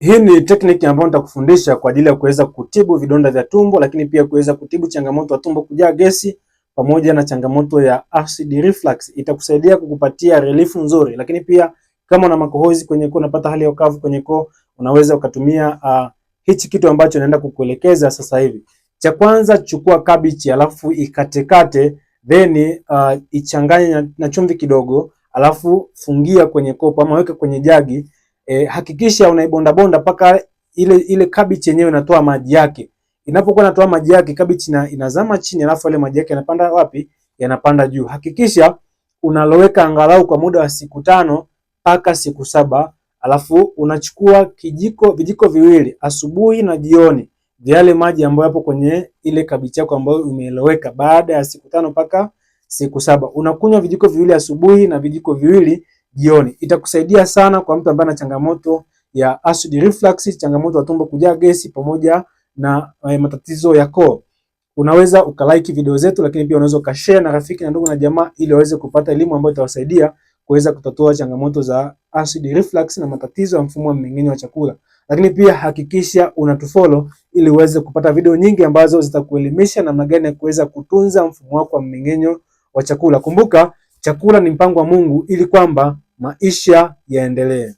Hii ni technique ambayo nitakufundisha kwa ajili ya kuweza kutibu vidonda vya tumbo, lakini pia kuweza kutibu changamoto ya tumbo kujaa gesi pamoja na changamoto ya acid reflux. Itakusaidia kukupatia relief nzuri, lakini pia kama una makohozi kwenye koo, unapata hali ya ukavu kwenye koo, unaweza ukatumia hichi kitu ambacho naenda kukuelekeza sasa hivi. Cha kwanza, chukua cabbage alafu ikatekate, then ichanganye na chumvi kidogo, alafu fungia kwenye kopo ama weka kwenye jagi. Hakikisha unaibonda bonda mpaka ile cabbage yenyewe inatoa maji yake. Inapokuwa inatoa maji yake, cabbage inazama chini, alafu ile maji yake yanapanda wapi? Yanapanda juu. Hakikisha unaloweka angalau kwa muda wa siku 5 mpaka siku 7, alafu unachukua vijiko viwili asubuhi na jioni vya yale maji ambayo yapo kwenye ile cabbage yako ambayo umeeloweka. Baada ya siku 5 mpaka siku 7 unakunywa vijiko viwili asubuhi na vijiko viwili jioni. Itakusaidia sana kwa mtu ambaye ana changamoto ya acid reflux, changamoto ya tumbo kujaa gesi pamoja na matatizo ya koo. Unaweza ukalike video zetu, lakini pia unaweza ukashare na rafiki na ndugu na jamaa ili waweze kupata elimu ambayo itawasaidia kuweza kutatua changamoto za acid reflux na matatizo ya mfumo wa mmeng'enyo wa chakula. Lakini pia hakikisha unatufollow ili uweze kupata video nyingi ambazo zitakuelimisha namna gani ya kuweza kutunza mfumo wako wa mmeng'enyo wa chakula. Kumbuka, chakula ni mpango wa Mungu ili kwamba maisha yaendelee.